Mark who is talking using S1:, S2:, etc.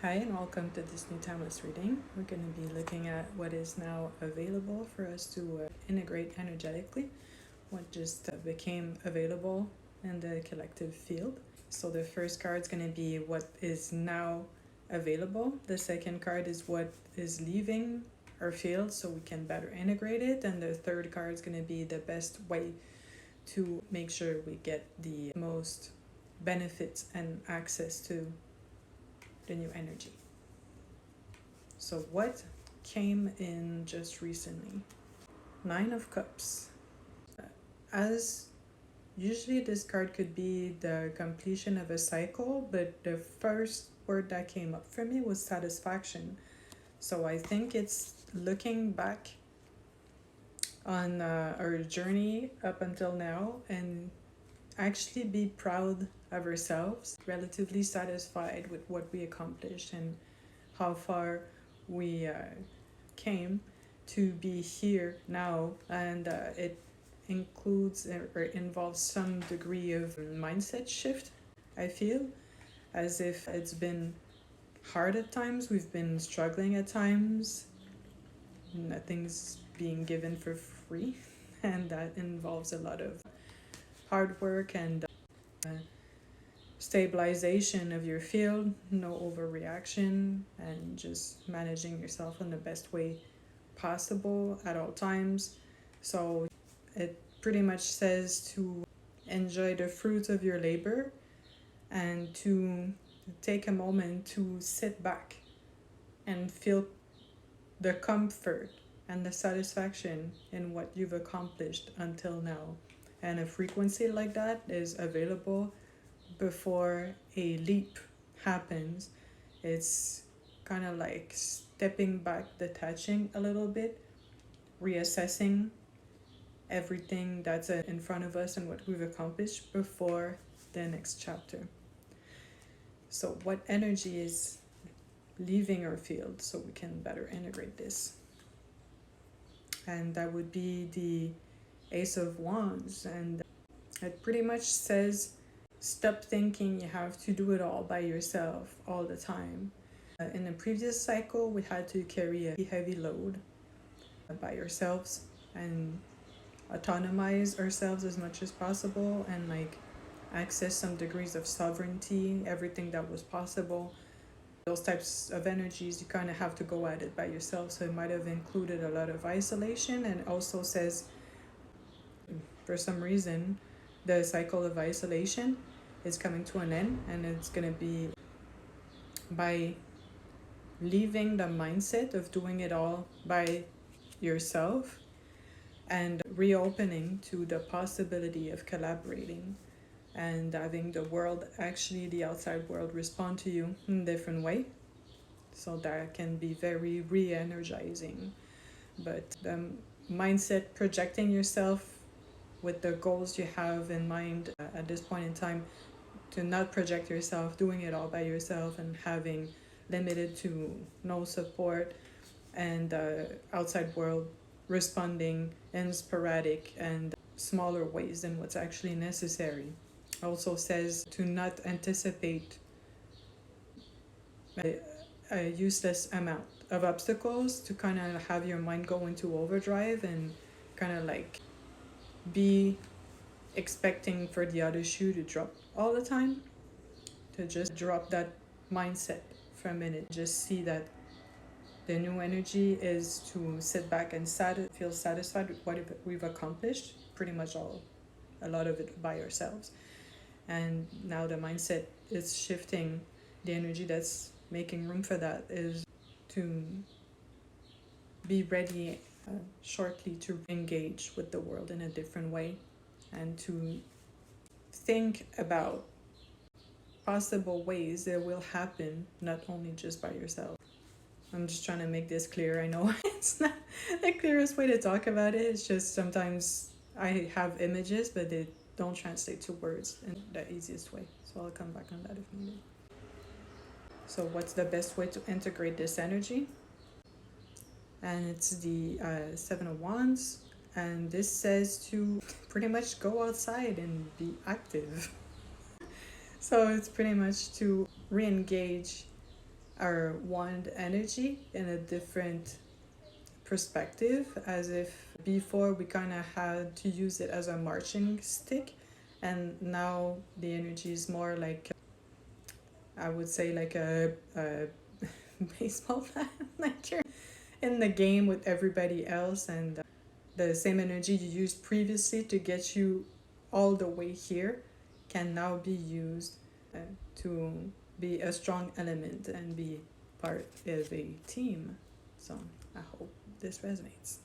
S1: Hi and welcome to this new timeless reading. We're going to be looking at what is now available for us to integrate energetically, what just became available in the collective field. So the first card is going to be what is now available. The second card is what is leaving our field so we can better integrate it. And the third card is going to be the best way to make sure we get the most benefits and access to the new energy. So what came in just recently? Nine of Cups. As usually this card could be the completion of a cycle, but the first word that came up for me was satisfaction. So I think it's looking back on our journey up until now and actually be proud of ourselves, relatively satisfied with what we accomplished and how far we came to be here now. And it includes or involves some degree of mindset shift. I feel as if it's been hard at times, we've been struggling at times, nothing's being given for free, and that involves a lot of hard work and stabilization of your field, no overreaction, and just managing yourself in the best way possible at all times. So it pretty much says to enjoy the fruits of your labor and to take a moment to sit back and feel the comfort and the satisfaction in what you've accomplished until now. And a frequency like that is available before a leap happens. It's kind of like stepping back, detaching a little bit, reassessing everything that's in front of us and what we've accomplished before the next chapter. So what energy is leaving our field so we can better integrate this? And that would be the Ace of Wands, and it pretty much says stop thinking you have to do it all by yourself all the time. In the previous cycle, we had to carry a heavy load by ourselves and autonomize ourselves as much as possible and access some degrees of sovereignty, everything that was possible. Those types of energies, you kind of have to go at it by yourself. So it might have included a lot of isolation, and also says for some reason the cycle of isolation is coming to an end, and it's going to be by leaving the mindset of doing it all by yourself and reopening to the possibility of collaborating and having the world, actually the outside world, respond to you in a different way. So that can be very re-energizing. But the mindset, projecting yourself with the goals you have in mind at this point in time, to not project yourself doing it all by yourself and having limited to no support, and outside world responding in sporadic and smaller ways than what's actually necessary. Also says to not anticipate a useless amount of obstacles, to kind of have your mind go into overdrive and kind of be expecting for the other shoe to drop all the time. To just drop that mindset for a minute, just see that the new energy is to sit back and feel satisfied with what we've accomplished, pretty much a lot of it by ourselves. And now the mindset is shifting. The energy that's making room for that is to be ready shortly to engage with the world in a different way, and to think about possible ways that will happen, not only just by yourself. I'm just trying to make this clear. I know it's not the clearest way to talk about it. It's just sometimes I have images, but they don't translate to words in the easiest way. So I'll come back on that if needed. So what's the best way to integrate this energy? And it's the Seven of Wands. And this says to pretty much go outside and be active. So it's pretty much to re-engage our wand energy in a different perspective, as if before we kind of had to use it as a marching stick, and now the energy is more like, I would say, like a baseball bat. Like you're in the game with everybody else, and the same energy you used previously to get you all the way here can now be used to be a strong element and be part of a team. So I hope this resonates.